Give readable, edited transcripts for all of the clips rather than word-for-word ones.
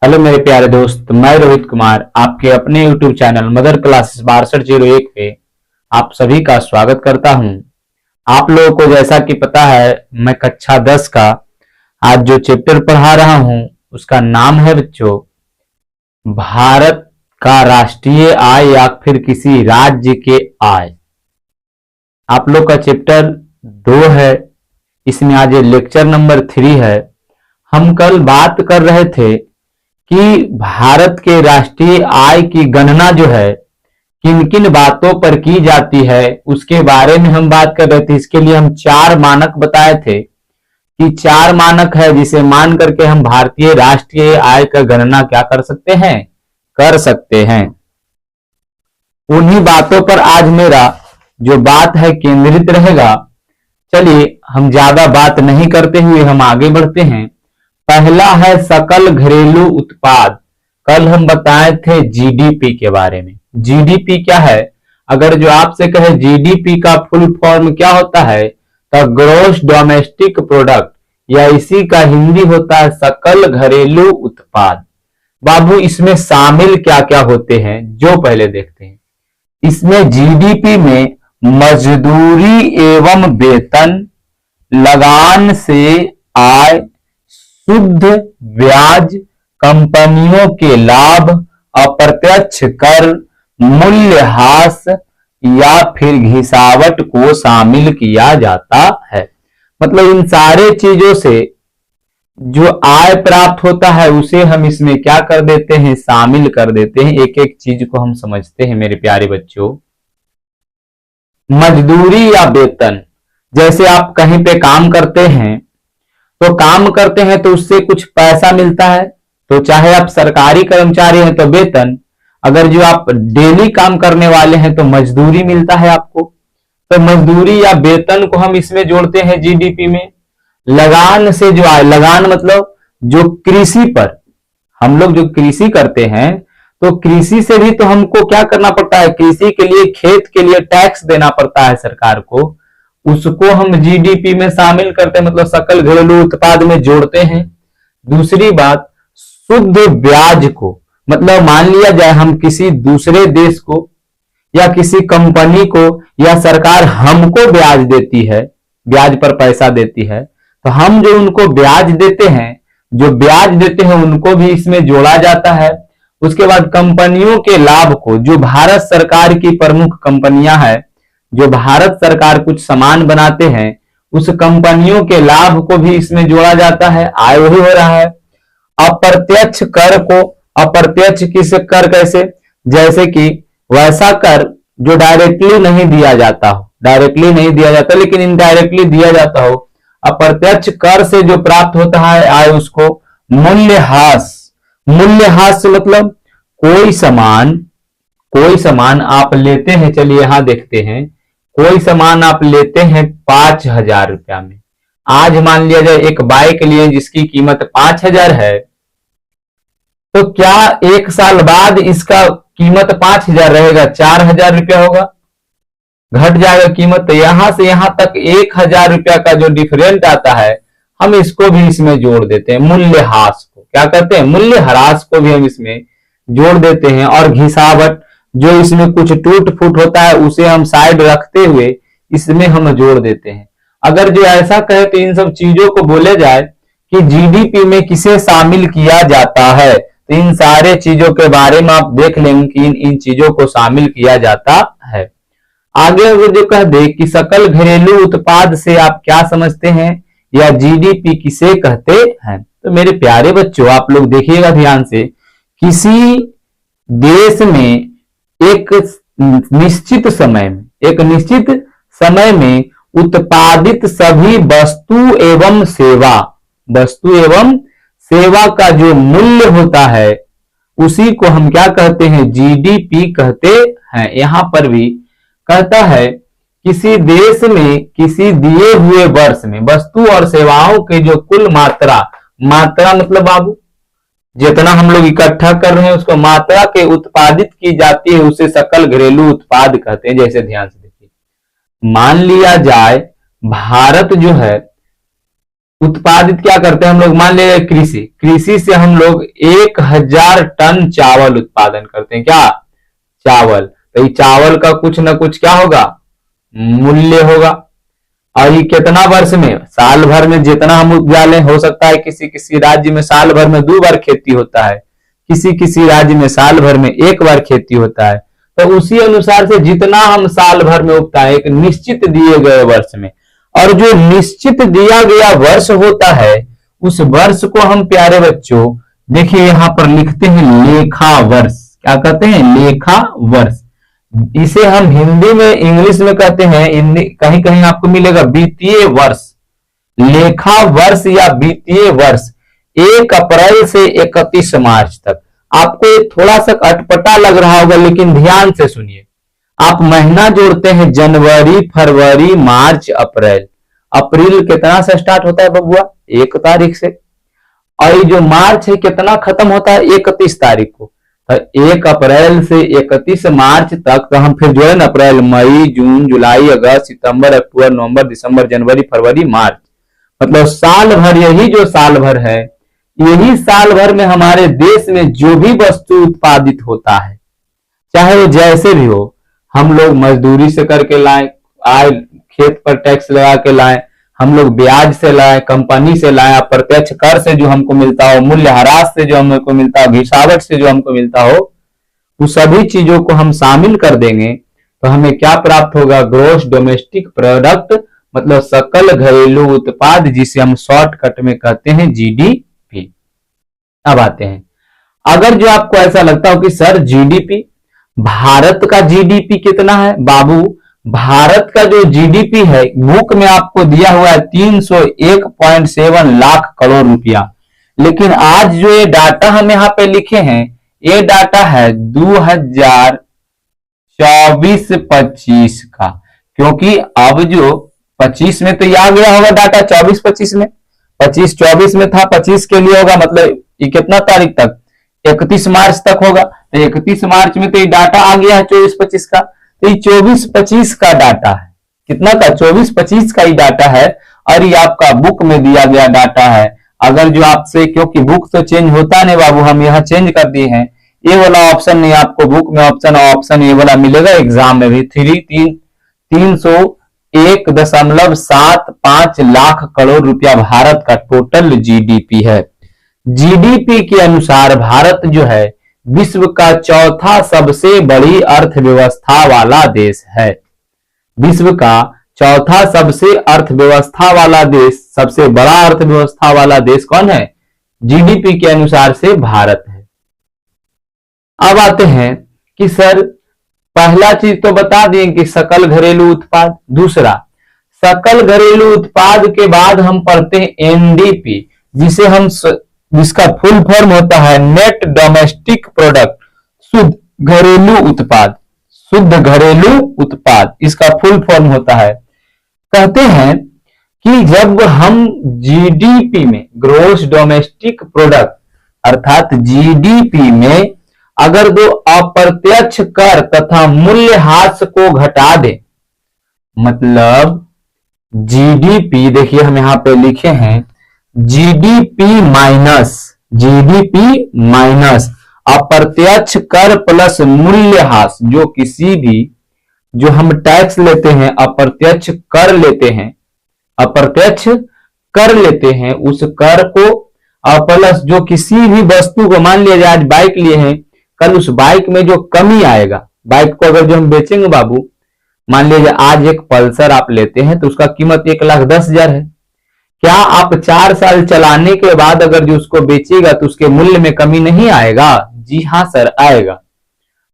Hello मेरे प्यारे दोस्त, मैं रोहित कुमार आपके अपने YouTube चैनल मदर क्लासेस 6201 पे आप सभी का स्वागत करता हूं। आप लोगों को जैसा कि पता है, मैं कक्षा 10 का आज जो चैप्टर पढ़ा रहा हूं उसका नाम है बच्चों, भारत का राष्ट्रीय आय या फिर किसी राज्य के आय। आप लोग का चैप्टर 2 है, इसमें आज लेक्चर नंबर 3 है। हम कल बात कर रहे थे कि भारत के राष्ट्रीय आय की गणना जो है किन किन बातों पर की जाती है उसके बारे में हम बात कर रहे थे। इसके लिए हम 4 मानक बताए थे कि 4 मानक है जिसे मान करके हम भारतीय राष्ट्रीय आय का गणना क्या कर सकते हैं। उन्हीं बातों पर आज मेरा जो बात है केंद्रित रहेगा। चलिए हम ज्यादा बात नहीं करते हुए हम आगे बढ़ते हैं। पहला है सकल घरेलू उत्पाद। कल हम बताए थे जीडीपी के बारे में। जीडीपी क्या है? अगर जो आपसे कहे जीडीपी का फुल फॉर्म क्या होता है तो ग्रॉस डोमेस्टिक प्रोडक्ट, या इसी का हिंदी होता है सकल घरेलू उत्पाद। बाबू इसमें शामिल क्या क्या होते हैं जो पहले देखते हैं। इसमें जीडीपी में मजदूरी एवं वेतन, लगान से आय, शुद्ध ब्याज, कंपनियों के लाभ, अप्रत्यक्ष कर, मूल्यह्रास या फिर घिसावट को शामिल किया जाता है। मतलब इन सारे चीजों से जो आय प्राप्त होता है उसे हम इसमें क्या कर देते हैं, शामिल कर देते हैं। एक एक चीज को हम समझते हैं मेरे प्यारे बच्चों। मजदूरी या वेतन, जैसे आप कहीं पे काम करते हैं तो उससे कुछ पैसा मिलता है, तो चाहे आप सरकारी कर्मचारी हैं तो वेतन, अगर जो आप डेली काम करने वाले हैं तो मजदूरी मिलता है आपको। तो मजदूरी या वेतन को हम इसमें जोड़ते हैं जीडीपी में। लगान से जो आय, लगान मतलब जो कृषि पर हम लोग जो कृषि करते हैं तो कृषि से भी तो हमको क्या करना पड़ता है, कृषि के लिए खेत के लिए टैक्स देना पड़ता है सरकार को, उसको हम जीडीपी में शामिल करते हैं, मतलब सकल घरेलू उत्पाद में जोड़ते हैं। दूसरी बात, शुद्ध ब्याज को, मतलब मान लिया जाए हम किसी दूसरे देश को या किसी कंपनी को या सरकार हमको ब्याज देती है, ब्याज पर पैसा देती है, तो हम जो उनको ब्याज देते हैं उनको भी इसमें जोड़ा जाता है। उसके बाद कंपनियों के लाभ को, जो भारत सरकार की प्रमुख कंपनियां हैं, जो भारत सरकार कुछ सामान बनाते हैं, उस कंपनियों के लाभ को भी इसमें जोड़ा जाता है। आय वही हो रहा है। अप्रत्यक्ष कर को, अप्रत्यक्ष किस कर कैसे, जैसे कि वैसा कर जो डायरेक्टली नहीं दिया जाता लेकिन इनडायरेक्टली दिया जाता हो। अप्रत्यक्ष कर से जो प्राप्त होता है आय उसको मूल्यह्रास। मूल्यह्रास मतलब कोई सामान आप लेते हैं, चलिए यहां देखते हैं, कोई सामान आप लेते हैं 5,000 रुपया में। आज मान लिया जाए एक बाइक लिए जिसकी कीमत 5,000 है, तो क्या एक साल बाद इसका कीमत 5,000 रहेगा, 4,000 रुपया होगा, घट जाएगा कीमत। तो यहां से यहां तक 1,000 रुपया का जो डिफरेंट आता है हम इसको भी इसमें जोड़ देते हैं। मूल्यह्रास को क्या करते हैं, मूल्यह्रास को भी हम इसमें जोड़ देते हैं। और घिसावट, जो इसमें कुछ टूट फूट होता है उसे हम साइड रखते हुए इसमें हम जोड़ देते हैं। अगर जो ऐसा कहे तो इन सब चीजों को बोले जाए कि जीडीपी में किसे शामिल किया जाता है, तो इन सारे चीजों के बारे में आप देख लेंगे कि इन चीजों को शामिल किया जाता है। आगे अगर जो कह दे कि सकल घरेलू उत्पाद से आप क्या समझते हैं या जीडीपी किसे कहते हैं, तो मेरे प्यारे बच्चों आप लोग देखिएगा ध्यान से। किसी देश में एक निश्चित समय में उत्पादित सभी वस्तु एवं सेवा का जो मूल्य होता है उसी को हम क्या कहते हैं, जीडीपी कहते हैं। यहां पर भी कहता है किसी देश में किसी दिए हुए वर्ष में वस्तु और सेवाओं के जो कुल मात्रा मतलब बाबू जितना हम लोग इकट्ठा कर रहे हैं उसको मात्रा के उत्पादित की जाती है उसे सकल घरेलू उत्पाद कहते हैं। जैसे ध्यान से देखिए, मान लिया जाए भारत जो है उत्पादित क्या करते हैं हम लोग, मान लीजिए कृषि, कृषि से हम लोग 1000 टन चावल उत्पादन करते हैं। क्या? चावल। तो ये चावल का कुछ ना कुछ क्या होगा, मूल्य होगा। और ये कितना वर्ष में, साल भर में जितना हम उपजा लें, हो सकता है किसी किसी राज्य में साल भर में 2 बार खेती होता है, किसी किसी राज्य में साल भर में 1 बार खेती होता है। तो उसी अनुसार से जितना हम साल भर में उगता है एक निश्चित दिए गए वर्ष में, और जो निश्चित दिया गया वर्ष होता है उस वर्ष को हम प्यारे बच्चों देखिए यहां पर लिखते हैं लेखा वर्ष। क्या कहते हैं? लेखा वर्ष। इसे हम हिंदी में, इंग्लिश में कहते हैं, कहीं कहीं आपको मिलेगा वित्तीय वर्ष। लेखा वर्ष या वित्तीय वर्ष 1 अप्रैल से 31 मार्च तक। आपको थोड़ा सा अटपटा लग रहा होगा, लेकिन ध्यान से सुनिए। आप महीना जोड़ते हैं जनवरी, फरवरी, मार्च, अप्रैल। अप्रैल कितना से स्टार्ट होता है बबुआ? 1 तारीख से। और ये जो मार्च है कितना खत्म होता है? 31 तारीख को। तो 1 अप्रैल से 31 मार्च तक, तो हम फिर जोड़े ना, अप्रैल, मई, जून, जुलाई, अगस्त, सितंबर, अक्टूबर, नवंबर, दिसंबर, जनवरी, फरवरी, मार्च। मतलब साल भर, यही जो साल भर है, यही साल भर में हमारे देश में जो भी वस्तु उत्पादित होता है, चाहे वो जैसे भी हो, हम लोग मजदूरी से करके लाए, आय खेत पर टैक्स लगा के लाए, हम लोग ब्याज से लाए, कंपनी से लाए, अप्रत्यक्ष कर से जो हमको मिलता हो, मूल्यह्रास से जो हमको मिलता हो, घिसावट से जो हमको मिलता हो, उस सभी चीजों को हम शामिल कर देंगे तो हमें क्या प्राप्त होगा? ग्रोस डोमेस्टिक प्रोडक्ट, मतलब सकल घरेलू उत्पाद, जिसे हम शॉर्टकट में कहते हैं जीडीपी। अब आते हैं, अगर जो आपको ऐसा लगता हो कि सर जीडीपी, भारत का जीडीपी कितना है? बाबू, भारत का जो जीडीपी है बुक में आपको दिया हुआ है 301.7 लाख करोड़ रुपया, लेकिन आज जो ये डाटा हम यहाँ पे लिखे हैं, ये डाटा है 2024-25 का, क्योंकि अब जो 25 में तो ये आ गया होगा डाटा, 24-25 में, 25-24 में था, 25 के लिए होगा, मतलब ये कितना तारीख तक? 31 मार्च तक होगा। तो 31 मार्च में तो ये डाटा आ गया है 24-25 का। तो ये 24-25 का डाटा है। कितना का? 24-25 का ही डाटा है, और ये आपका बुक में दिया गया डाटा है। अगर जो आपसे, क्योंकि बुक तो चेंज होता नहीं बाबू, हम यहाँ चेंज कर दिए हैं, ये वाला ऑप्शन नहीं आपको बुक में ऑप्शन ये वाला मिलेगा एग्जाम में भी। 301.75 लाख करोड़ रुपया भारत का टोटल जीडीपी है। जीडीपी के अनुसार भारत जो है विश्व का चौथा सबसे बड़ी अर्थव्यवस्था वाला देश है। विश्व का चौथा सबसे अर्थव्यवस्था वाला देश, सबसे बड़ा अर्थव्यवस्था वाला देश कौन है? जीडीपी के अनुसार से भारत है। अब आते हैं कि सर पहला चीज तो बता दिए कि सकल घरेलू उत्पाद, दूसरा सकल घरेलू उत्पाद के बाद हम पढ़ते हैं एनडीपी, जिसका फुल फॉर्म होता है नेट डोमेस्टिक प्रोडक्ट, शुद्ध घरेलू उत्पाद, शुद्ध घरेलू उत्पाद इसका फुल फॉर्म होता है। कहते हैं कि जब हम जीडीपी में, ग्रोस डोमेस्टिक प्रोडक्ट अर्थात जीडीपी में, अगर दो अप्रत्यक्ष कर तथा मूल्यह्रास को घटा दे, मतलब जीडीपी, देखिए हम यहां पे लिखे हैं जीडीपी माइनस अप्रत्यक्ष कर प्लस मूल्यह्रास, जो किसी भी, जो हम टैक्स लेते हैं, अप्रत्यक्ष कर लेते हैं, उस कर को प्लस जो किसी भी वस्तु को, मान लिया आज बाइक लिए हैं, कल उस बाइक में जो कमी आएगा, बाइक को अगर जो हम बेचेंगे बाबू, मान लीजिए आज एक पल्सर आप लेते हैं तो उसका कीमत 1,10,000 है। क्या आप 4 साल चलाने के बाद अगर जो उसको बेचेगा तो उसके मूल्य में कमी नहीं आएगा? जी हाँ सर, आएगा।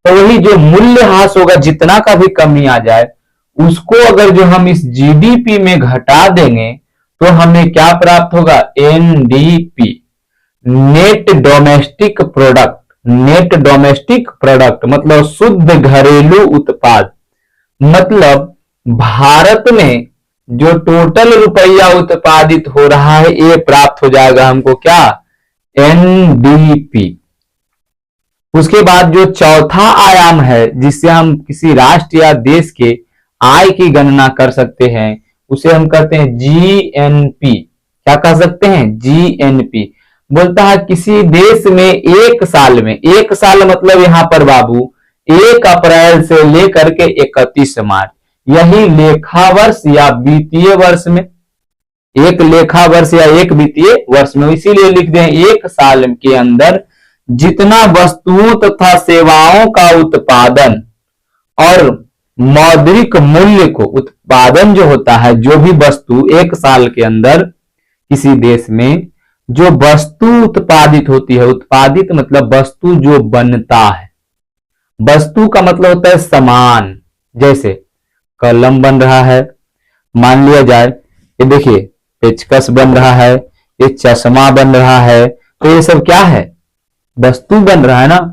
तो वही जो मूल्यह्रास होगा, जितना का भी कमी आ जाए, उसको अगर जो हम इस जीडीपी में घटा देंगे तो हमें क्या प्राप्त होगा? NDP, net domestic product. Net domestic product मतलब शुद्ध घरेलू उत्पाद, मतलब भारत में जो टोटल रुपया उत्पादित हो रहा है, ये प्राप्त हो जाएगा हमको क्या? एनडीपी। उसके बाद जो चौथा आयाम है, जिससे हम किसी राष्ट्र या देश के आय की गणना कर सकते हैं, उसे हम कहते हैं जीएनपी। क्या कह सकते हैं, जीएनपी। बोलता है किसी देश में एक साल में, एक साल मतलब यहां पर बाबू 1 अप्रैल से लेकर के 31 मार्च, यही लेखा वर्ष या वित्तीय वर्ष में, एक लेखा वर्ष या एक वित्तीय वर्ष में, इसीलिए लिख दें एक साल के अंदर जितना वस्तुओं तथा सेवाओं का उत्पादन और मौद्रिक मूल्य को, उत्पादन जो होता है, जो भी वस्तु एक साल के अंदर किसी देश में जो वस्तु उत्पादित होती है, उत्पादित मतलब वस्तु जो बनता है, वस्तु का मतलब होता है सामान। जैसे कलम बन रहा है, मान लिया जाए, ये देखिए पेचकस बन रहा है, ये चश्मा बन रहा है, तो ये सब क्या है, वस्तु बन रहा है ना।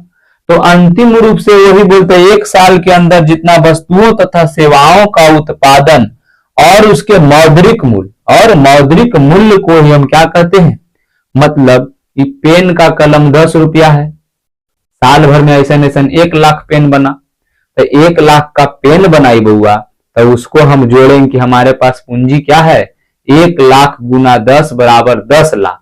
तो अंतिम रूप से वही बोलते हैं एक साल के अंदर जितना वस्तुओं तथा सेवाओं का उत्पादन और उसके मौद्रिक मूल्य, और मौद्रिक मूल्य को ही हम क्या कहते हैं, मतलब ये पेन का कलम 10 रुपया है, साल भर में ऐसा 1 लाख पेन बना, तो 1 लाख का पेन बनाई बउआ, तो उसको हम जोड़ेंगे कि हमारे पास पूंजी क्या है, 1 लाख गुना 10 बराबर 10 लाख।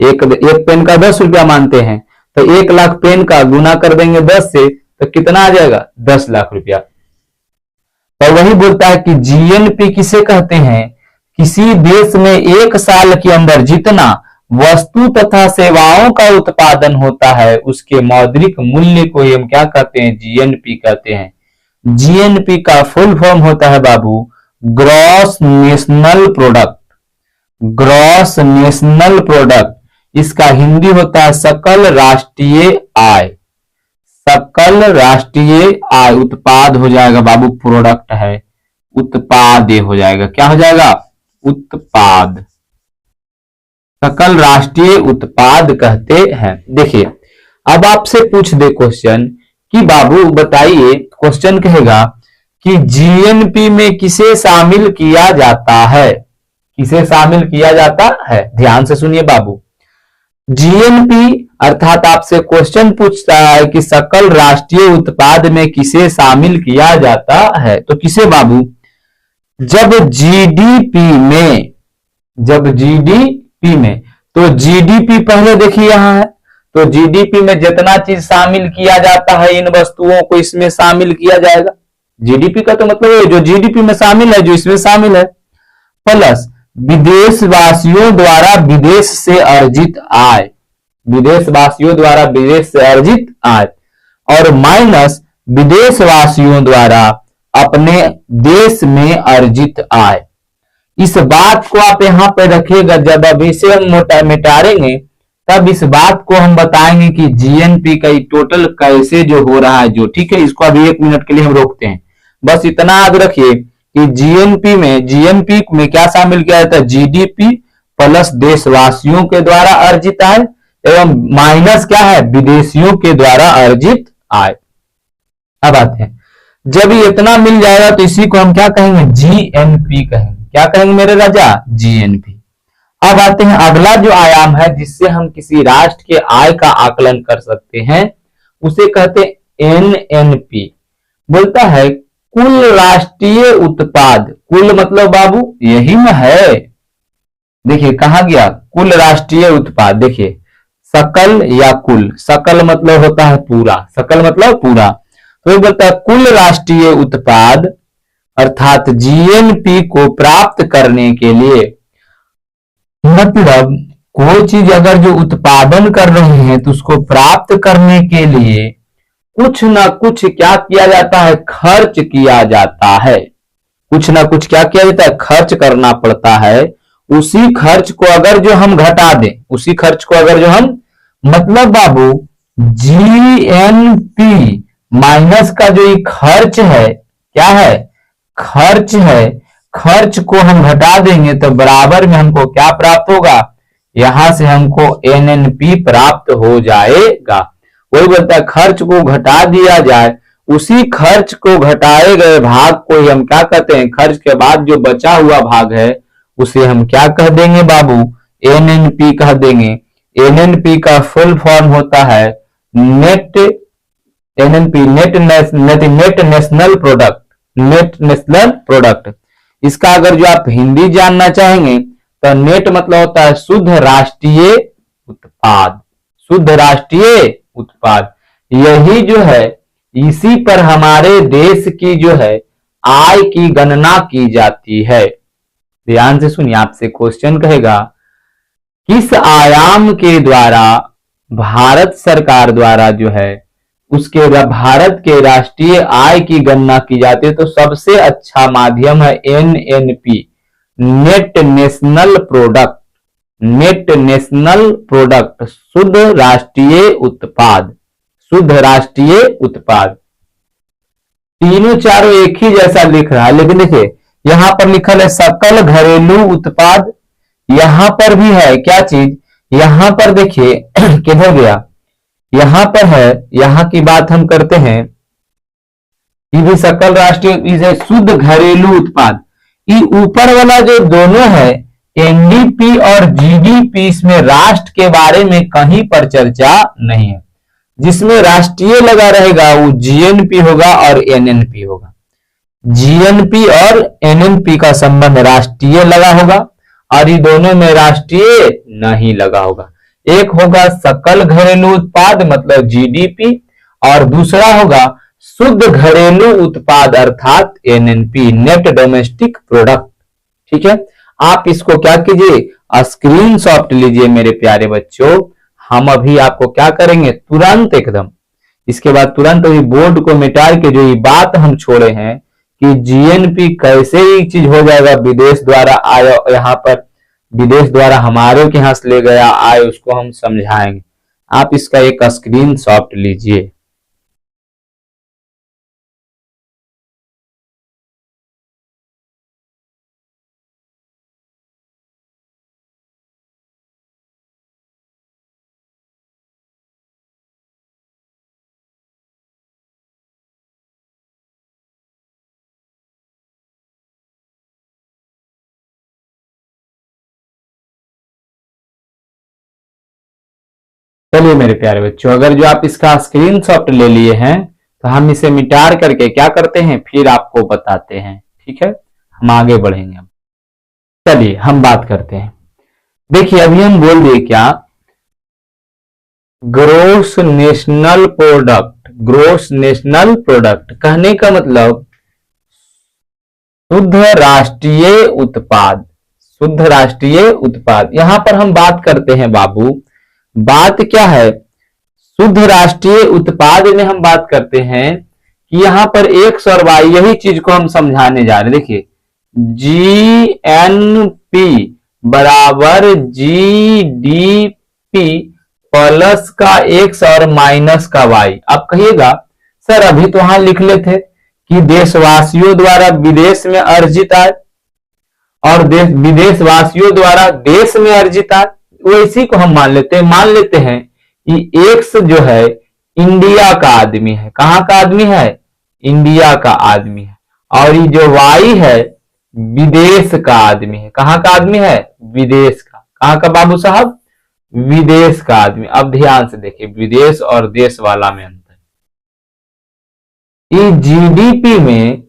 एक पेन का 10 रुपया मानते हैं, तो 1 लाख पेन का गुना कर देंगे 10 से, तो कितना आ जाएगा, 10 लाख रुपया। तो वही बोलता है कि जीएनपी किसे कहते हैं, किसी देश में एक साल के अंदर जितना वस्तु तथा सेवाओं का उत्पादन होता है उसके मौद्रिक मूल्य को हम क्या कहते हैं, जीएनपी कहते हैं। जीएनपी का फुल फॉर्म होता है बाबू gross national product, gross national product. इसका हिंदी होता है सकल राष्ट्रीय आय, सकल राष्ट्रीय आय, उत्पाद हो जाएगा बाबू, प्रोडक्ट है, उत्पाद हो जाएगा, क्या हो जाएगा, उत्पाद, सकल राष्ट्रीय उत्पाद कहते हैं। देखिए अब आपसे पूछ दे क्वेश्चन कि बाबू बताइए, क्वेश्चन कहेगा कि जीएनपी में किसे शामिल किया जाता है, किसे शामिल किया जाता है, ध्यान से सुनिए बाबू। जीएनपी अर्थात आपसे क्वेश्चन पूछता है कि सकल राष्ट्रीय उत्पाद में किसे शामिल किया जाता है, तो किसे बाबू, जब जीडीपी में, जब जीडीपी में, तो जीडीपी पहले देखिए यहां है, तो जीडीपी में जितना चीज शामिल किया जाता है इन वस्तुओं को इसमें शामिल किया जाएगा। जीडीपी का तो मतलब है जो जीडीपी में शामिल है, जो इसमें शामिल है, प्लस विदेशवासियों द्वारा विदेश से अर्जित आय, विदेशवासियों द्वारा विदेश से अर्जित आय, और माइनस विदेशवासियों द्वारा अपने देश में अर्जित आय। इस बात को आप यहां पे रखिएगा, जब अब इसे हम मिटारेंगे तब इस बात को हम बताएंगे कि जीएनपी का टोटल कैसे जो हो रहा है जो, ठीक है। इसको अभी 1 मिनट के लिए हम रोकते हैं, बस इतना याद रखिए कि जीएनपी में क्या शामिल किया जाता है, जीडीपी प्लस देशवासियों के द्वारा अर्जित आय एवं माइनस क्या है, विदेशियों के द्वारा अर्जित आय। अब आते हैं, जब ये इतना मिल जाएगा तो इसी को हम क्या कहेंगे, जीएनपी कहेंगे। क्या कहेंगे मेरे राजा, जीएनपी। अब आते हैं अगला जो आयाम है जिससे हम किसी राष्ट्र के आय का आकलन कर सकते हैं, उसे कहते हैं एनएनपी। बोलता है कुल राष्ट्रीय उत्पाद, कुल मतलब बाबू यही में है, देखिए कहा गया कुल राष्ट्रीय उत्पाद, देखिए सकल या कुल, सकल मतलब होता है पूरा, सकल मतलब पूरा, तो ये बोलता है कुल राष्ट्रीय उत्पाद अर्थात जीएनपी को प्राप्त करने के लिए, मतलब कोई चीज अगर जो उत्पादन कर रहे हैं तो उसको प्राप्त करने के लिए कुछ ना कुछ क्या किया जाता है, खर्च किया जाता है, कुछ ना कुछ क्या किया जाता है, खर्च करना पड़ता है। उसी खर्च को अगर जो हम घटा दें, उसी खर्च को अगर जो हम, मतलब बाबू जीएनपी माइनस का जो ये खर्च है, क्या है, खर्च है, खर्च को हम घटा देंगे तो बराबर में हमको क्या प्राप्त होगा, यहां से हमको एनएनपी प्राप्त हो जाएगा। वही बोलता है खर्च को घटा दिया जाए, उसी खर्च को घटाए गए भाग को ही हम क्या कहते हैं, खर्च के बाद जो बचा हुआ भाग है उसे हम क्या कह देंगे बाबू, एनएनपी कह देंगे। एनएनपी का फुल फॉर्म होता है net, NNP net national product, net national product. इसका अगर जो आप हिंदी जानना चाहेंगे तो नेट मतलब होता है शुद्ध राष्ट्रीय उत्पाद, शुद्ध राष्ट्रीय उत्पाद। यही जो है, इसी पर हमारे देश की जो है आय की गणना की जाती है। ध्यान से सुनिए, आपसे क्वेश्चन कहेगा किस आयाम के द्वारा भारत सरकार द्वारा जो है उसके भारत के राष्ट्रीय आय की गणना की जाती है, तो सबसे अच्छा माध्यम है NNP, net national product, net national product, शुद्ध राष्ट्रीय उत्पाद, शुद्ध राष्ट्रीय उत्पाद। तीनों चारों एक ही जैसा लिख रहा है, लेकिन देखिए यहां पर लिखल है सकल घरेलू उत्पाद, यहां पर भी है क्या चीज, यहां पर देखिए किधर गया, यहां पर है, यहां की बात हम करते हैं, ये भी सकल राष्ट्रीय शुद्ध घरेलू उत्पाद। ये ऊपर वाला जो दोनों है एनडीपी और जीडीपी, इसमें राष्ट्र के बारे में कहीं पर चर्चा नहीं है। जिसमें राष्ट्रीय लगा रहेगा वो जीएनपी होगा और एनएनपी होगा, जीएनपी और एनएनपी का संबंध राष्ट्रीय लगा होगा और ये दोनों में राष्ट्रीय नहीं लगा होगा। एक होगा सकल घरेलू उत्पाद मतलब जीडीपी और दूसरा होगा शुद्ध घरेलू उत्पाद अर्थात एनएनपी, नेट डोमेस्टिक प्रोडक्ट। ठीक है, आप इसको क्या कीजिए, स्क्रीनशॉट लीजिए मेरे प्यारे बच्चों। हम अभी आपको क्या करेंगे, तुरंत एकदम इसके बाद तुरंत अभी बोर्ड को मिटा के जो ये बात हम छोड़े हैं कि जीएनपी कैसे ही चीज हो जाएगा, विदेश द्वारा आया, यहाँ पर विदेश द्वारा हमारे के यहां से ले गया आए, उसको हम समझाएंगे। आप इसका एक स्क्रीनशॉट लीजिए। चलिए मेरे प्यारे बच्चों, अगर जो आप इसका स्क्रीनशॉट ले लिए हैं तो हम इसे मिटार करके क्या करते हैं फिर आपको बताते हैं। ठीक है, हम आगे बढ़ेंगे। अब चलिए हम बात करते हैं। देखिए अभी हम बोल दिए क्या, gross national product, gross national product कहने का मतलब शुद्ध राष्ट्रीय उत्पाद, शुद्ध राष्ट्रीय उत्पाद। यहां पर हम बात करते हैं बाबू, बात क्या है, शुद्ध राष्ट्रीय उत्पाद में हम बात करते हैं कि यहां पर एक्स और वाई, यही चीज को हम समझाने जा रहे हैं। देखिए जीएनपी बराबर जीडीपी प्लस का एक्स और माइनस का वाई। आप कहिएगा सर अभी तो वहां लिख लेते कि देशवासियों द्वारा विदेश में अर्जित आय और विदेशवासियों द्वारा देश में अर्जित आय, वो इसी को हम मान लेते हैं कि एक्स जो है इंडिया का आदमी है। कहां का आदमी है, इंडिया का आदमी है। और ये जो वाई है विदेश का आदमी है। कहां का आदमी है, विदेश का। कहां का बाबू साहब, विदेश का आदमी। अब ध्यान से देखिए विदेश और देश वाला में अंतर। ये जीडीपी में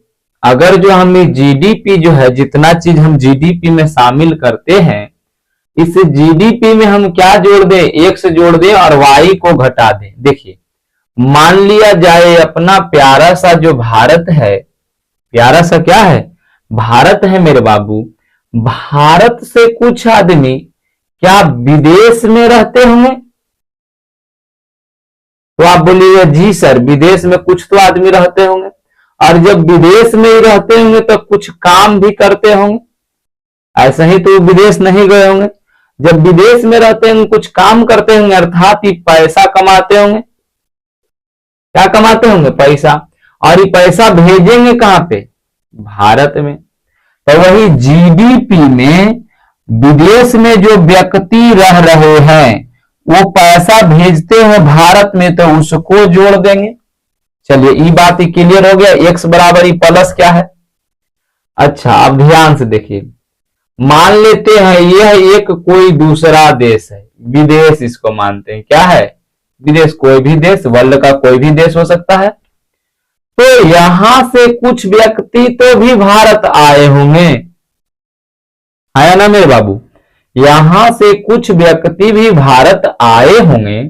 अगर जो हम जीडीपी जो है, जितना चीज हम जीडीपी में शामिल करते हैं, इस जीडीपी में हम क्या जोड़ दें, एक्स जोड़ दें और वाई को घटा दें। देखिए मान लिया जाए अपना प्यारा सा जो भारत है, प्यारा सा क्या है, भारत है मेरे बाबू। भारत से कुछ आदमी क्या विदेश में रहते होंगे, तो आप बोलिए जी सर विदेश में कुछ तो आदमी रहते होंगे, और जब विदेश में ही रहते होंगे तो कुछ काम भी करते होंगे। ऐसा ही तो विदेश नहीं गए होंगे, जब विदेश में रहते होंगे कुछ काम करते होंगे, अर्थात ही पैसा कमाते होंगे। क्या कमाते होंगे, पैसा। और ये पैसा भेजेंगे कहां पे, भारत में। तो वही जीडीपी में विदेश में जो व्यक्ति रह रहे हैं वो पैसा भेजते हैं भारत में, तो उसको जोड़ देंगे। चलिए ये बात ही क्लियर हो गया। एक्स बराबर प्लस क्या है। अच्छा अब ध्यान से देखिए, मान लेते हैं यह एक कोई दूसरा देश है, विदेश इसको मानते हैं। क्या है, विदेश। कोई भी देश, वर्ल्ड का कोई भी देश हो सकता है। तो यहां से कुछ व्यक्ति तो भी भारत आए होंगे, आया ना मेरे बाबू। यहां से कुछ व्यक्ति भी भारत आए होंगे,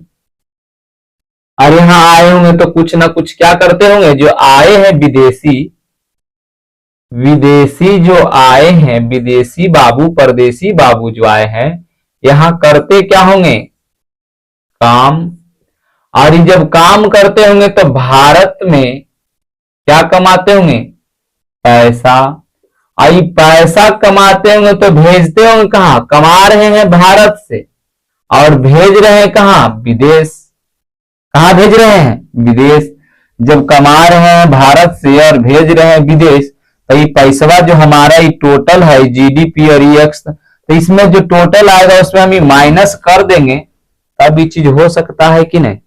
और यहां आए होंगे तो कुछ ना कुछ क्या करते होंगे, जो आए हैं विदेशी, विदेशी जो आए हैं, विदेशी बाबू, परदेशी बाबू जो आए हैं, यहां करते क्या होंगे, काम। और ये जब काम करते होंगे तो भारत में क्या कमाते होंगे, पैसा। और पैसा कमाते होंगे तो भेजते होंगे कहां, कमा रहे हैं भारत से और भेज रहे हैं कहां, विदेश। कहां भेज रहे हैं, विदेश। जब कमा रहे हैं भारत से और भेज रहे हैं विदेश, तो ये पैसा जो हमारा ये टोटल है जीडीपी और ईएक्स, तो इसमें जो टोटल आएगा उसमें हम माइनस कर देंगे, तब ये चीज हो सकता है कि नहीं।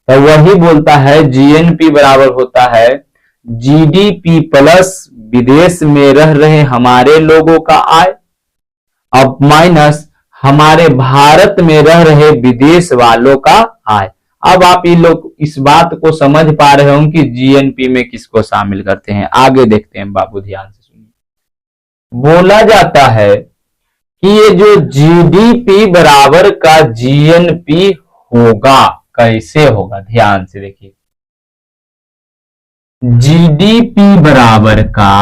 तो वही बोलता है जीएनपी बराबर होता है जीडीपी प्लस विदेश में रह रहे हमारे लोगों का आय, अब माइनस हमारे भारत में रह रहे विदेश वालों का आय। अब आप ये लोग इस बात को समझ पा रहे होंगे कि जीएनपी में किसको शामिल करते हैं। आगे देखते हैं बाबू, ध्यान से सुनिए। बोला जाता है कि ये जो जीडीपी बराबर का जीएनपी होगा, कैसे होगा, ध्यान से देखिए। जीडीपी बराबर का,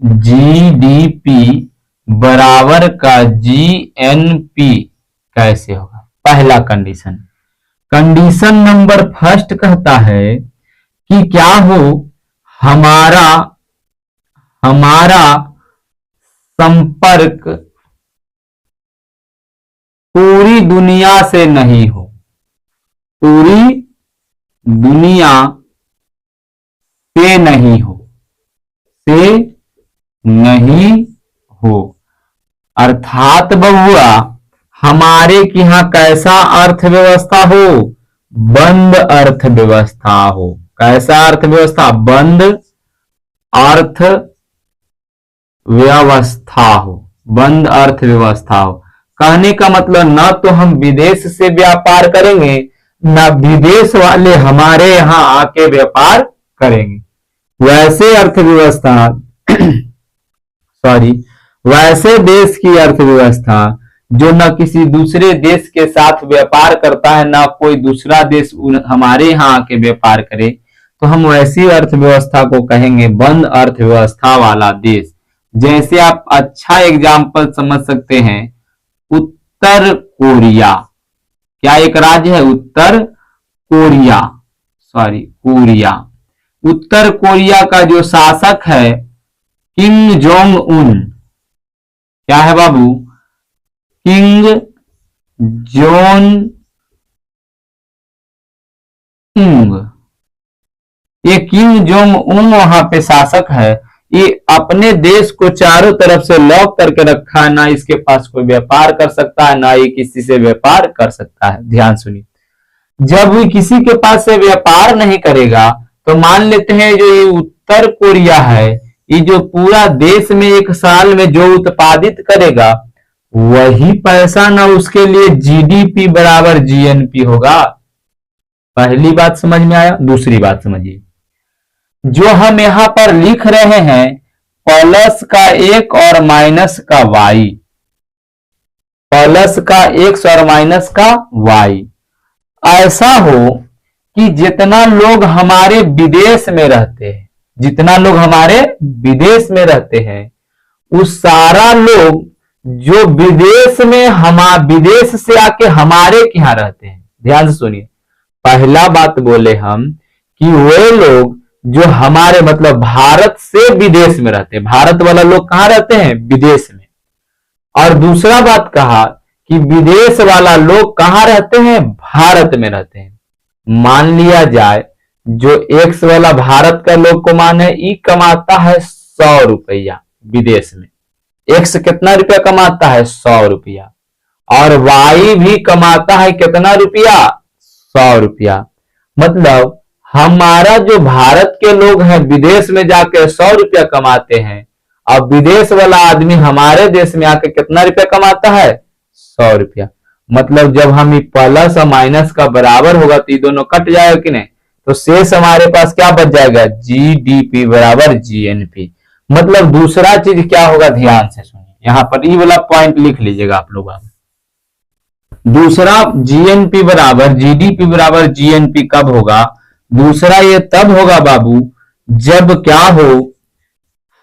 जीडीपी बराबर का जीएनपी कैसे होगा। पहला कंडीशन, कंडीशन नंबर फर्स्ट कहता है कि क्या हो, हमारा संपर्क पूरी दुनिया से नहीं हो, पूरी दुनिया से नहीं हो, से नहीं हो। अर्थात बहुआ हमारे कि यहां कैसा अर्थव्यवस्था हो, बंद अर्थव्यवस्था हो। कैसा अर्थव्यवस्था, बंद अर्थव्यवस्था हो, बंद अर्थव्यवस्था हो। कहने का मतलब न तो हम विदेश से व्यापार करेंगे, न विदेश वाले हमारे यहां आके व्यापार करेंगे। वैसे अर्थव्यवस्था सॉरी वैसे देश की अर्थव्यवस्था जो न किसी दूसरे देश के साथ व्यापार करता है, ना कोई दूसरा देश हमारे यहाँ आके व्यापार करे, तो हम वैसी अर्थव्यवस्था को कहेंगे बंद अर्थव्यवस्था वाला देश। जैसे आप अच्छा एग्जाम्पल समझ सकते हैं, उत्तर कोरिया, क्या एक राज्य है, उत्तर कोरिया, कोरिया। उत्तर कोरिया का जो शासक है किम जोंग उन, क्या है बाबू, किंग जोन उंग। ये किम जोंग उंग वहां पे शासक है। ये अपने देश को चारों तरफ से लॉक करके रखा है, ना इसके पास कोई व्यापार कर सकता है, ना ये किसी से व्यापार कर सकता है। ध्यान सुनिए, जब भी किसी के पास से व्यापार नहीं करेगा, तो मान लेते हैं जो ये उत्तर कोरिया है, ये जो पूरा देश में एक साल में जो उत्पादित करेगा वही पैसा ना उसके लिए जीडीपी बराबर जीएनपी होगा। पहली बात समझ में आया। दूसरी बात समझिए, जो हम यहां पर लिख रहे हैं प्लस का एक और माइनस का वाई, प्लस का एक्स और माइनस का वाई, ऐसा हो कि जितना लोग हमारे विदेश में रहते हैं, जितना लोग हमारे विदेश में रहते हैं, उस सारा लोग जो विदेश में विदेश से आके हमारे यहां रहते हैं। ध्यान से सुनिए, पहला बात बोले हम कि वे लोग जो हमारे मतलब भारत से विदेश में रहते हैं, भारत वाला लोग कहां रहते हैं, विदेश में। और दूसरा बात कहा कि विदेश वाला लोग कहां रहते हैं, भारत में रहते हैं। मान लिया जाए जो एक्स वाला भारत का लोग को माने, ई कमाता है 100 रुपया विदेश में। एक्स कितना रुपया कमाता है, 100 रुपया। और वाई भी कमाता है कितना रुपया, 100 रुपया। मतलब हमारा जो भारत के लोग हैं विदेश में जाके 100 रुपया कमाते हैं, और विदेश वाला आदमी हमारे देश में आके कितना रुपया कमाता है, 100 रुपया। मतलब जब हम प्लस और माइनस का बराबर होगा तो ये दोनों कट जाएगा कि नहीं, तो शेष हमारे पास क्या बच जाएगा, जीडीपी बराबर जीएनपी। मतलब दूसरा चीज क्या होगा, ध्यान से सुनिए, यहां पर ये वाला पॉइंट लिख लीजिएगा आप लोग। दूसरा जीएनपी बराबर जीडीपी बराबर जीएनपी कब होगा? दूसरा ये तब होगा बाबू जब क्या हो,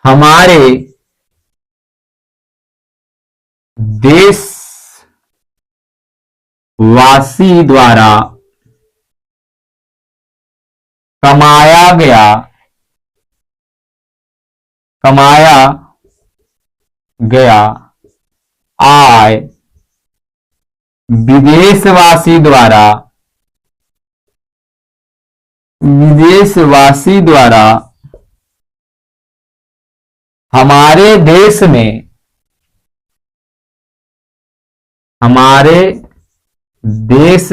हमारे देशवासी द्वारा कमाया गया आय विदेशवासी द्वारा हमारे देश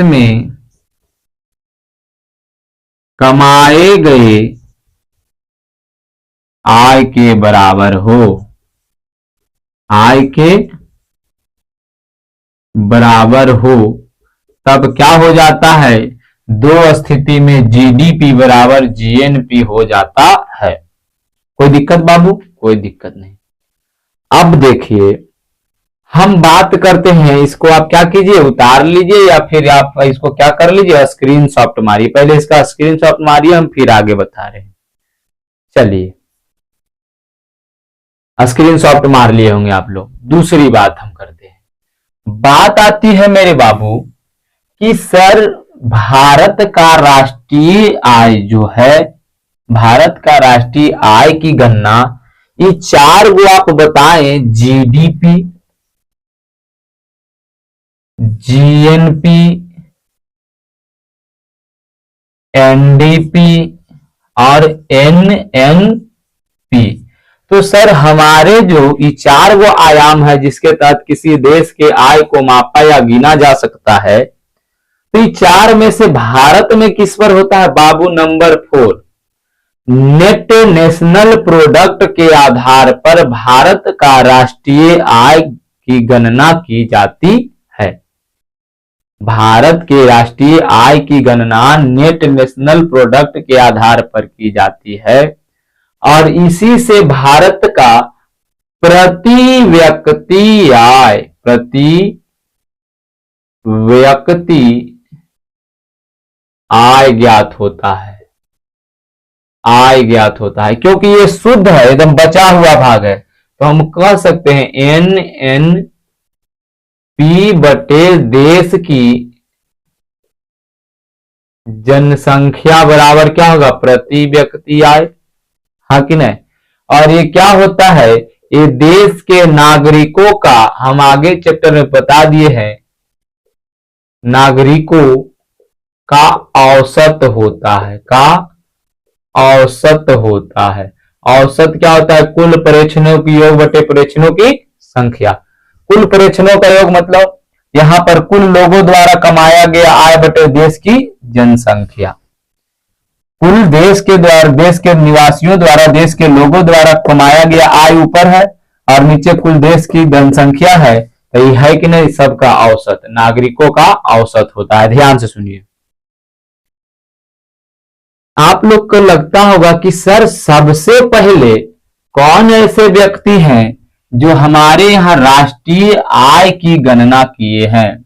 में कमाए गए आय के बराबर हो। आय के बराबर हो तब क्या हो जाता है? दो स्थिति में जीडीपी बराबर जीएनपी हो जाता है। कोई दिक्कत बाबू? कोई दिक्कत नहीं। अब देखिए हम बात करते हैं, इसको आप क्या कीजिए, उतार लीजिए या फिर आप इसको क्या कर लीजिए, स्क्रीनशॉट मारिए। पहले इसका स्क्रीनशॉट मारिए, हम फिर आगे बता रहे हैं। चलिए स्क्रीनशॉट मार लिए होंगे आप लोग। दूसरी बात हम करते हैं, बात आती है मेरे बाबू कि सर भारत का राष्ट्रीय आय जो है, भारत का राष्ट्रीय आय की गणना ये चार गो आप बताएं, जीडीपी, जीएनपी, एनडीपी और एनएनपी। तो सर हमारे जो ये चार वो आयाम है जिसके तहत किसी देश के आय को मापा या गिना जा सकता है, तो ये चार में से भारत में किस पर होता है बाबू? नंबर 4, नेट नेशनल प्रोडक्ट के आधार पर भारत का राष्ट्रीय आय की गणना की जाती है। भारत के राष्ट्रीय आय की गणना नेट नेशनल प्रोडक्ट के आधार पर की जाती है और इसी से भारत का प्रति व्यक्ति आय ज्ञात होता है। आय ज्ञात होता है क्योंकि ये शुद्ध है, एकदम बचा हुआ भाग है, तो हम कह सकते हैं एनएनपी बटे देश की जनसंख्या बराबर क्या होगा? प्रति व्यक्ति आय, हाँ कि नहीं? और ये क्या होता है? ये देश के नागरिकों का, हम आगे चैप्टर में बता दिए हैं, नागरिकों का औसत होता है, औसत होता है। औसत क्या होता है? कुल परीक्षणों की योग बटे परीक्षणों की संख्या। कुल परीक्षणों का योग मतलब यहां पर कुल लोगों द्वारा कमाया गया आय बटे देश की जनसंख्या। कुल देश के निवासियों द्वारा, देश के लोगों द्वारा कमाया गया आय ऊपर है और नीचे कुल देश की जनसंख्या है, तो ये है कि नहीं? सबका औसत, नागरिकों का औसत होता है। ध्यान से सुनिए। आप लोग को लगता होगा कि सर सबसे पहले कौन ऐसे व्यक्ति हैं जो हमारे यहां राष्ट्रीय आय की गणना किए हैं?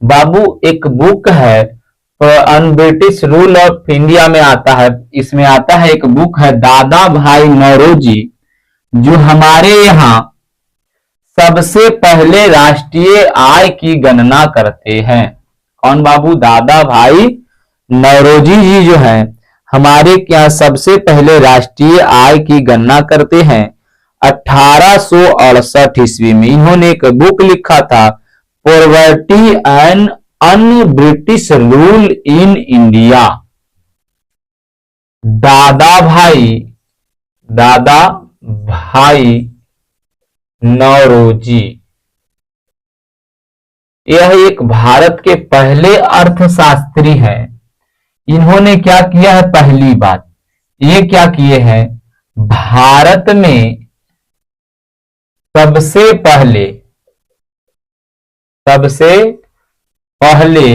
बाबू एक बुक है, ब्रिटिश रूल ऑफ इंडिया में आता है, इसमें आता है एक बुक है दादा भाई नौरोजी, जो हमारे यहां सबसे पहले राष्ट्रीय आय की गणना करते हैं। कौन बाबू? दादा भाई नौरोजी जी जो है हमारे यहाँ सबसे पहले राष्ट्रीय आय की गणना करते हैं 1868 ईस्वी में। इन्होंने एक बुक लिखा था, poverty and un British rule in India. दादा भाई नौरोजी, यह एक भारत के पहले अर्थशास्त्री हैं। इन्होंने क्या किया है? पहली बात ये क्या किए हैं? भारत में सबसे पहले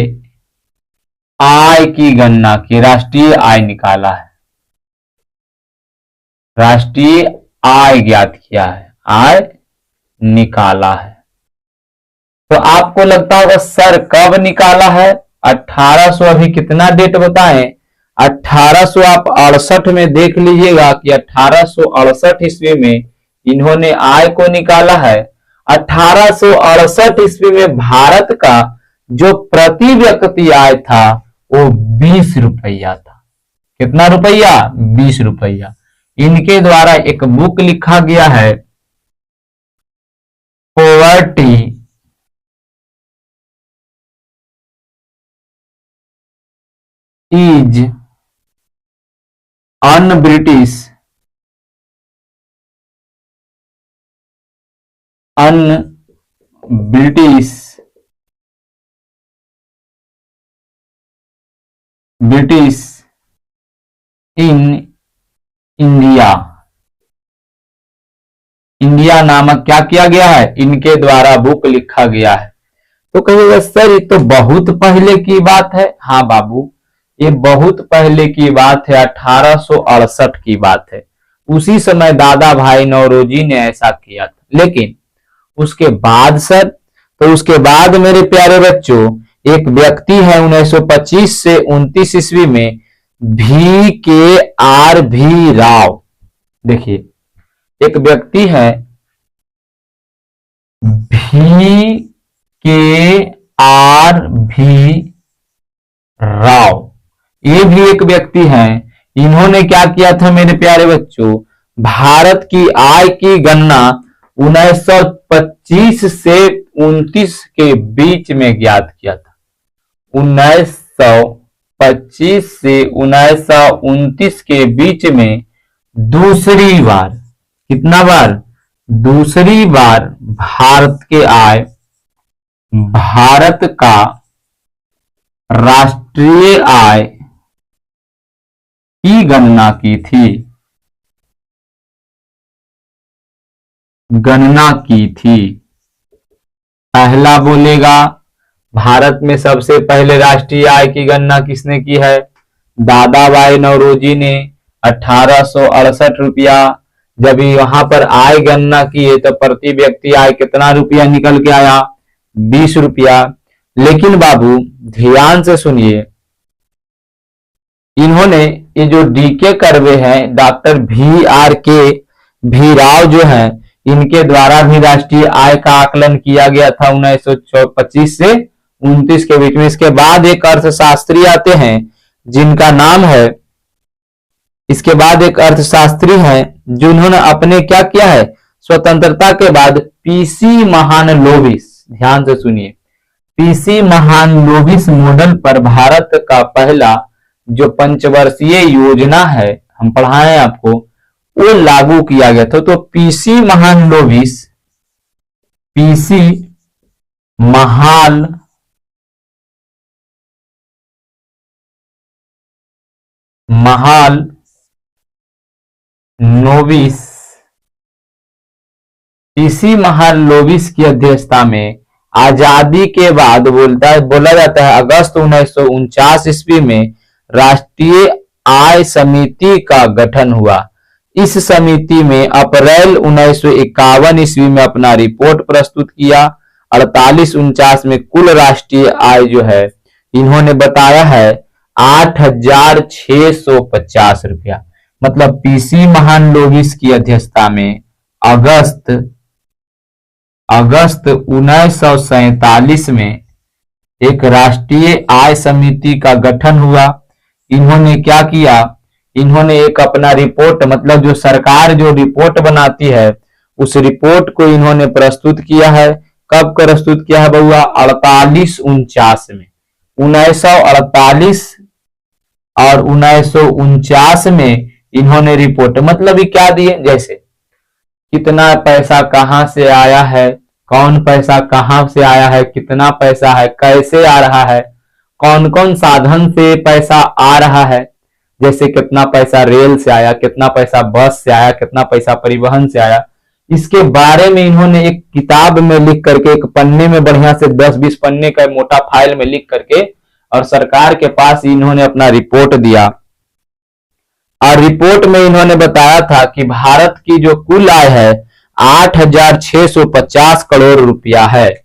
आय की गणना की, राष्ट्रीय आय निकाला है, राष्ट्रीय आय ज्ञात किया है, आय निकाला है। तो आपको लगता होगा सर कब निकाला है? 1800 अभी कितना डेट बताएं? 1868 में देख लीजिएगा कि 1868 ईस्वी में इन्होंने आय को निकाला है। 1868 ईस्वी में भारत का जो प्रति व्यक्ति आय था वो 20 रुपया था। कितना रुपया? 20 रुपया। इनके द्वारा एक बुक लिखा गया है, poverty is un British in India नामक क्या किया गया है? इनके द्वारा बुक लिखा गया है। तो कहिएगा सर ये तो बहुत पहले की बात है। हाँ बाबू, ये बहुत पहले की बात है, 1868 की बात है। उसी समय दादा भाई नौरोजी ने ऐसा किया था। लेकिन उसके बाद सर, तो उसके बाद मेरे प्यारे बच्चों एक व्यक्ति है 1925 से 29 ईस्वी में V.K.R.V. राव। देखिए एक व्यक्ति है V.K.R.V. राव, ये भी एक व्यक्ति हैं। इन्होंने क्या किया था मेरे प्यारे बच्चों? भारत की आय की गणना 1925 से 29 के बीच में ज्ञात किया था। 1925 से 1929 के बीच में दूसरी बार, कितना बार? दूसरी बार भारत के आय, भारत का राष्ट्रीय आय की गणना की थी। पहला बोलेगा भारत में सबसे पहले राष्ट्रीय आय की गणना किसने की है? दादा भाई नौरोजी ने 1868 रुपया। जब वहां पर आय गणना किए तो प्रति व्यक्ति आय कितना रुपया निकल के आया? 20 रुपया। लेकिन बाबू ध्यान से सुनिए, इन्होंने ये जो डीके कर्वे हैं, डॉक्टर V.R.K.V. राव जो हैं, इनके द्वारा भी राष्ट्रीय आय का आकलन किया गया था 1925 से 29 के बीच में। इसके बाद एक अर्थशास्त्री आते हैं जिनका नाम है, इसके बाद एक अर्थशास्त्री हैं जिन्होंने अपने क्या किया है? स्वतंत्रता के बाद पीसी महानलोबिस, ध्यान से सुनिए, पीसी महानलोबिस मॉडल पर भारत का पहला जो पंचवर्षीय योजना है, हम पढ़ाएं आपको, वो लागू किया गया था। तो पीसी महालनोबिस की अध्यक्षता में आजादी के बाद बोला जाता है अगस्त 1949 ईस्वी में राष्ट्रीय आय समिति का गठन हुआ। इस समिति में अप्रैल 1951 ईस्वी में अपना रिपोर्ट प्रस्तुत किया। 48-49 में कुल राष्ट्रीय आय जो है इन्होंने बताया है 8,650 रुपया। मतलब पीसी महानलोबिस की अध्यक्षता में अगस्त 1947 में एक राष्ट्रीय आय समिति का गठन हुआ। इन्होंने क्या किया? इन्होंने एक अपना रिपोर्ट, मतलब जो सरकार जो रिपोर्ट बनाती है उस रिपोर्ट को इन्होंने प्रस्तुत किया है। कब प्रस्तुत किया है बउआ? 48-49 में। 1948 और 1949 में इन्होंने रिपोर्ट, मतलब ये क्या दिए? जैसे कितना पैसा कहां से आया है, कौन पैसा कहां से आया है, कितना पैसा है, कैसे आ रहा है, कौन कौन साधन से पैसा आ रहा है, जैसे कितना पैसा रेल से आया, कितना पैसा बस से आया, कितना पैसा परिवहन से आया। इसके बारे में इन्होंने एक किताब में लिख करके, एक पन्ने में बढ़िया से 10-20 पन्ने का मोटा फाइल में लिख करके और सरकार के पास इन्होंने अपना रिपोर्ट दिया। और रिपोर्ट में इन्होंने बताया था कि भारत की जो कुल आय है 8,650 करोड़ रुपया है।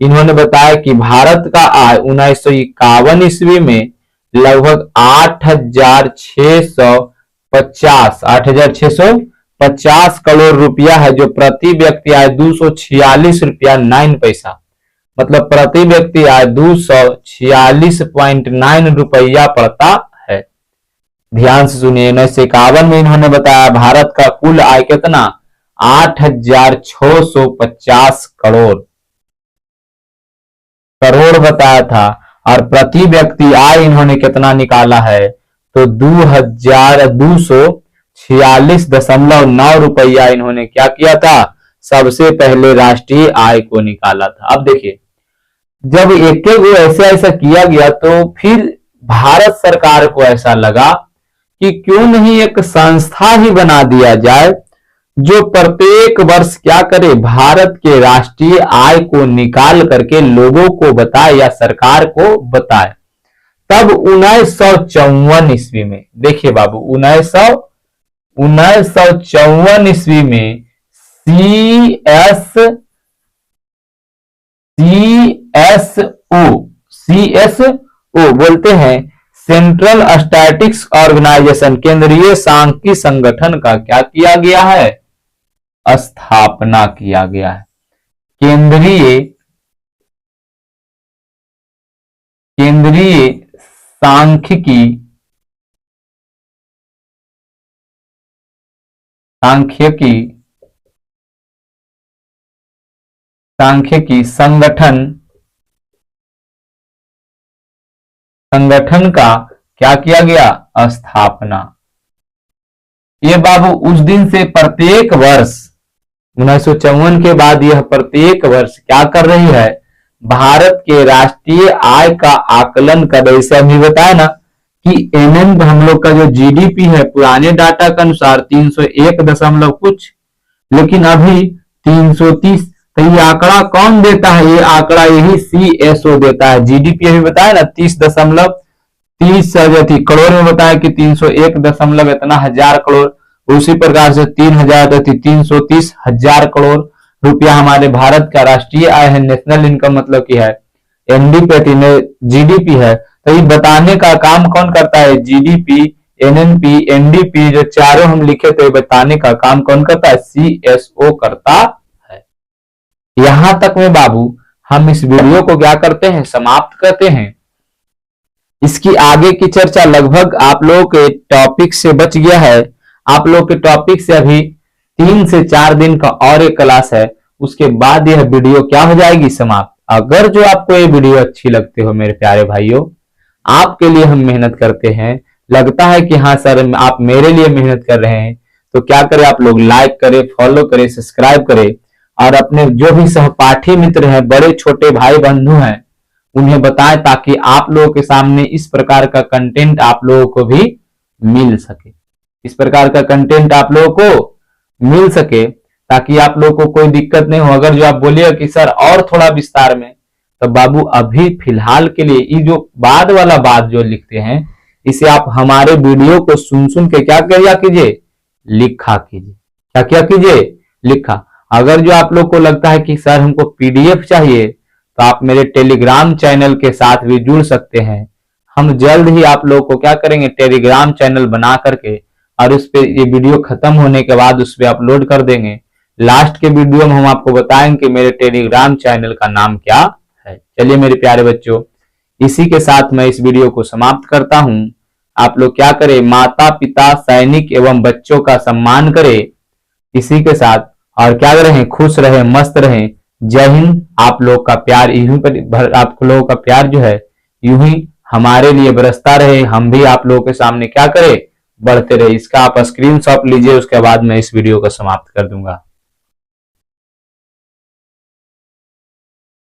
इन्होंने बताया कि भारत का आय 1951 ईस्वी में लगभग 8,650 करोड़ रुपया है, जो प्रति व्यक्ति आय 246 रुपया 9 पैसा, मतलब प्रति व्यक्ति आय 246.9 रुपया पड़ता है। ध्यान से सुनिए, 1951 में इन्होंने बताया भारत का कुल आय कितना, 8,650 करोड़ बताया था, और प्रति व्यक्ति आय इन्होंने कितना निकाला है, तो 2,246.9 रुपया इन्होंने क्या किया था, सबसे पहले राष्ट्रीय आय को निकाला था। अब देखिए, जब एक ऐसा ऐसा किया गया तो फिर भारत सरकार को ऐसा लगा कि क्यों नहीं एक संस्था ही बना दिया जाए जो प्रत्येक वर्ष क्या करे, भारत के राष्ट्रीय आय को निकाल करके लोगों को बताए या सरकार को बताए। तब 1954 ईस्वी में, देखिए बाबू, 1954 ईस्वी में CSO बोलते हैं, सेंट्रल स्टैटिस्टिक्स ऑर्गेनाइजेशन, केंद्रीय सांख्यिकी संगठन का क्या किया गया है, स्थापना किया गया है। केंद्रीय सांख्यिकी संगठन का क्या किया गया, स्थापना। ये बाबू उस दिन से प्रत्येक वर्ष 1954 के बाद यह प्रत्येक वर्ष क्या कर रही है, भारत के राष्ट्रीय आय का आकलन कर रही है। इसे अभी बताया ना कि एनएम हम लोग का जो जीडीपी है पुराने डाटा के अनुसार 301 दशमलव कुछ, लेकिन अभी 330। तो ये आंकड़ा कौन देता है, ये आंकड़ा यही CSO देता है। जीडीपी अभी बताया ना 30 करोड़ में बताया कि 301 दशमलव इतना हजार करोड़, उसी प्रकार से 330 हजार करोड़ रुपया हमारे भारत का राष्ट्रीय आय है। नेशनल इनकम मतलब की है, एनडीपी जीडीपी है। तो ये बताने का काम कौन करता है, जीडीपी, एनएनपी, एनडीपी, जो चारों हम लिखे थे, बताने का काम कौन करता है, CSO करता है। यहां तक में बाबू हम इस वीडियो को क्या करते हैं, समाप्त करते हैं। इसकी आगे की चर्चा लगभग आप लोगों के टॉपिक से बच गया है। आप लोग के टॉपिक से अभी 3 से 4 दिन का और एक क्लास है, उसके बाद यह वीडियो क्या हो जाएगी, समाप्त। अगर जो आपको ये वीडियो अच्छी लगती हो मेरे प्यारे भाइयों, आपके लिए हम मेहनत करते हैं, लगता है कि हाँ सर आप मेरे लिए मेहनत कर रहे हैं, तो क्या करें, आप लोग लाइक करें, फॉलो करें, सब्सक्राइब करें, और अपने जो भी सहपाठी मित्र हैं, बड़े छोटे भाई बंधु हैं, उन्हें बताएं, ताकि आप लोगों के सामने इस प्रकार का कंटेंट आप लोगों को भी मिल सके, इस प्रकार का कंटेंट आप लोगों को मिल सके, ताकि आप लोगों को कोई दिक्कत नहीं हो। अगर जो आप बोलिए कि सर और थोड़ा विस्तार में, तो बाबू अभी फिलहाल के लिए ये जो बाद वाला बात जो लिखते हैं, इसे आप हमारे वीडियो को सुन सुन के क्या किया कीजिए, लिखा कीजिए। क्या कीजिए, लिखा। अगर जो आप लोग को लगता है कि सर हमको पीडीएफ चाहिए, तो आप मेरे टेलीग्राम चैनल के साथ भी जुड़ सकते हैं। हम जल्द ही आप लोग को क्या करेंगे, टेलीग्राम चैनल बना करके, और उस पे ये वीडियो खत्म होने के बाद उस पे अपलोड कर देंगे। लास्ट के वीडियो में हम आपको बताएंगे कि मेरे टेलीग्राम चैनल का नाम क्या है। चलिए मेरे प्यारे बच्चों, इसी के साथ मैं इस वीडियो को समाप्त करता हूं। आप लोग क्या करें, माता पिता, सैनिक एवं बच्चों का सम्मान करें इसी के साथ, और क्या रहें, खुश रहें, मस्त रहें। जय हिंद। आप लोग का प्यार आप लोगों का प्यार जो है यूं ही हमारे लिए बरसता रहे, हम भी आप लोगों के सामने क्या करें, बढ़ते रहे। इसका आप स्क्रीनशॉट लीजिए, उसके बाद मैं इस वीडियो को समाप्त कर दूंगा।